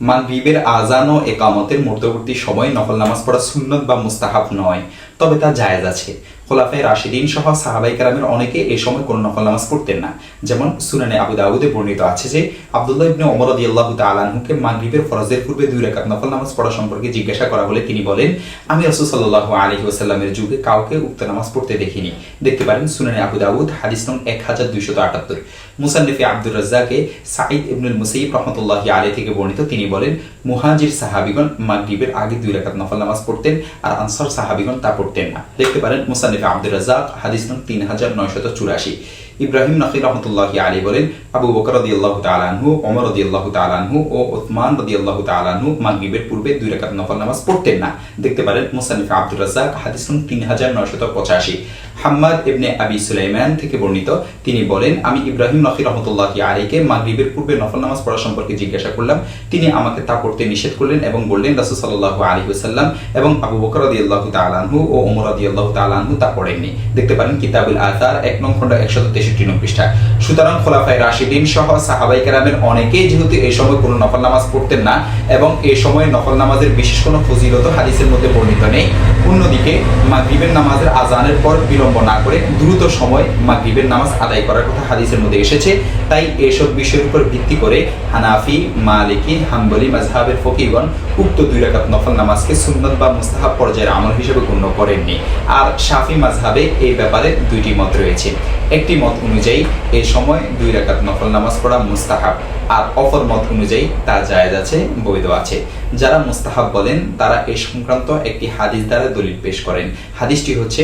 মাগরিবের আজান ও একামতের মধ্যবর্তী সময় নফল নামাজ পড়া সুন্নত বা মুস্তাহাব নয়, তবে তা জায়েজ আছে। খোলাফায়ে রাশিদিন সহ সাহাবায়ে কেরামের অনেকে এই সময় কোনো নফল নামাজ পড়তেন না। যেমন সুনানে আবু দাউদে বর্ণিত আছে যে আব্দুল্লাহ ইবনে ওমর রাদিয়াল্লাহু তাআলা আনহুকে মাগরিবের ফরজের পূর্বে 2 রাকাত নফল নামাজ পড়া সম্পর্কে জিজ্ঞাসা করা হলে তিনি বলেন, আমি রাসূল সাল্লাল্লাহু আলাইহি ওয়াসাল্লামের যুগে কাউকে উক্ত নামাজ পড়তে দেখিনি। দেখতে পারেন সুনানে আবু দাউদ হাদিস নং 1278। মুসান্নিফে আব্দুর রাজ্জাকে সাঈদ ইবনুল মুসাইয়িব রাহমাতুল্লাহি আলাইহি থেকে বর্ণিত, তিনি বলেন, মুহাজির সাহাবীগণ মাগরিবের আগে 2 রাকাত নফল নামাজ পড়তেন আর আনসার সাহাবীগণ তা পড়তেন না। দেখতে পারেন মুসান্নিফে আব্দুর রাজ্জাক হাদিস নং 3984। ইব্রাহিম নখী রাহমাতুল্লাহি আলাইহি বলেন, আবু বকর রাদিয়াল্লাহু তাআলা আনহু, ওমর রাদিয়াল্লাহু তাআলা আনহু ও উসমান রাদিয়াল্লাহু তাআলা আনহু মাগরিবের পূর্বে 2 রাকাত নফল নামাজ পড়তেন না। দেখতে পারেন মুসান্নিফে আব্দুর রাজ্জাক হাদিস নং 3985। হাম্মাদ ইবনে আবি সুলাইমান থেকে বর্ণিত, তিনি বলেন, আমি ইব্রাহিম নখী রাহমাতুল্লাহি আলাইহিকে মাগরিবের পূর্বে নফল নামাজ পড়া সম্পর্কে জিজ্ঞাসা করলাম। তিনি আমাকে তা পড়তে নিষেধ করলেন এবং বললেন, রাসূল সাল্লাল্লাহু আলাইহি ওয়াসাল্লাম এবং আবু বকর রাদিয়াল্লাহু তাআলা আনহু ও ওমর রাদিয়াল্লাহু তাআলা আনহু তা পড়েননি। দেখতে পারেন কিতাবুল আসার 1 নং খণ্ড 163 নং পৃষ্ঠা। সুতরাং খোলাফায়ে রাশিদিন সহ সাহাবায়ে কেরামের অনেকেই যেহেতু এই সময় কোনো নফল নামাজ পড়তেন না এবং এই সময় নফল নামাজের বিশেষ কোনো ফজিলত হাদিসের মধ্যে বর্ণিত নেই, অন্যদিকে মাগরিবের নামাজের আজানের পর বিলম্ব না করে দ্রুত সময় মাগরিবের নামাজ আদায় করার কথা হাদিসের মধ্যে এসেছে। তাই এসব বিষয়ের উপর ভিত্তি করে হানাফি, মালিকি, হাম্বলি মাযহাবের ফকিহগণ উক্ত 2 রাকাত নফল নামাজকে সুন্নত বা মুস্তাহাব পর্যায়ের আমল হিসেবে গণ্য করেননি। আর শাফি মাযহাবে এই ব্যাপারে 2টি মত রয়েছে। একটি মত অনুযায়ী এই সময় 2 রাকাত নফল নামাজ পড়া মুস্তাহাব, আর অপর মত অনুযায়ী তা জায়েজ আছে, বৈধ আছে। যারা মুস্তাহাব বলেন তারা এই সংক্রান্ত একটি হাদিস দ্বারা দলিল পেশ করেন। হাদিসটি হচ্ছে,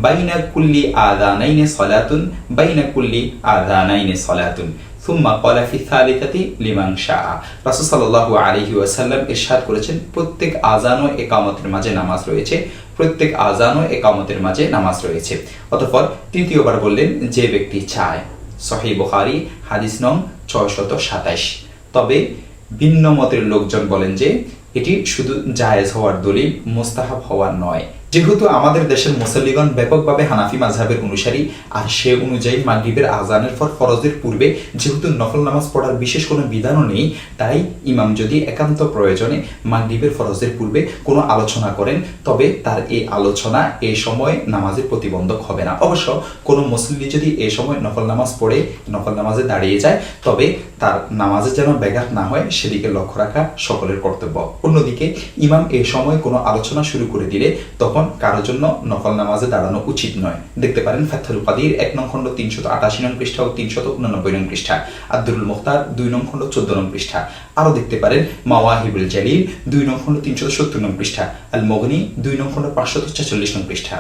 বাইনা কুল্লি আযানাইনি সালাতুন, বাইনা কুল্লি আযানাইনি সালাতুন সুম্মা ক্বালা ফি সালিসাতি লিমান শাআ। রাসূল সাল্লাল্লাহু আলাইহি ওয়াসাল্লাম ইরশাদ করেছেন, প্রত্যেক আযান ও ইকামতের মাঝে নামাজ রয়েছে, প্রত্যেক আযান ও ইকামতের মাঝে নামাজ রয়েছে। অতঃপর তৃতীয়বার বললেন, যে ব্যক্তি চায়। সহিহ বুখারী হাদিস নং 627। তবে ভিন্ন মতের লোকজন বলেন যে এটি শুধু জায়েজ হওয়ার দলিল, মুস্তাহাব হওয়ার নয়। যেহেতু আমাদের দেশের মুসল্লিগণ ব্যাপকভাবে হানাফি মাযহাবের অনুসারী, আর সে অনুযায়ী মাগরিবের আজানের পর ফরজের পূর্বে যেহেতু নফল নামাজ পড়ার বিশেষ কোনো বিধানও নেই, তাই ইমাম যদি একান্ত প্রয়োজনে মাগরিবের ফরজের পূর্বে কোনো আলোচনা করেন, তবে তার এই আলোচনা এই সময় নামাজের প্রতিবন্ধক হবে না। অবশ্য কোনো মুসল্লি যদি এই সময় নফল নামাজ পড়ে নফল নামাজে দাঁড়িয়ে যায়, তবে তার নামাজে যেন ব্যাঘাত না হয় সেদিকে লক্ষ্য রাখা সকলের কর্তব্য। অন্যদিকে ইমাম এই সময় কোনো আলোচনা শুরু করে দিলে তখন কারোর জন্য নফল নামাজে দাঁড়ানো উচিত নয়। দেখতে পারেন ফাতহুল কাদির 1 নং খণ্ড 388 নং পৃষ্ঠা ও 389 নং পৃষ্ঠা, আব্দুল মুখতার 2 নং খণ্ড 14 নং পৃষ্ঠা। আরো দেখতে পারেন মাওয়াহিবুল জালিল 2 নং খণ্ড 370 নং পৃষ্ঠা, আল মুগনি 2 নং খণ্ড 546 নং পৃষ্ঠা।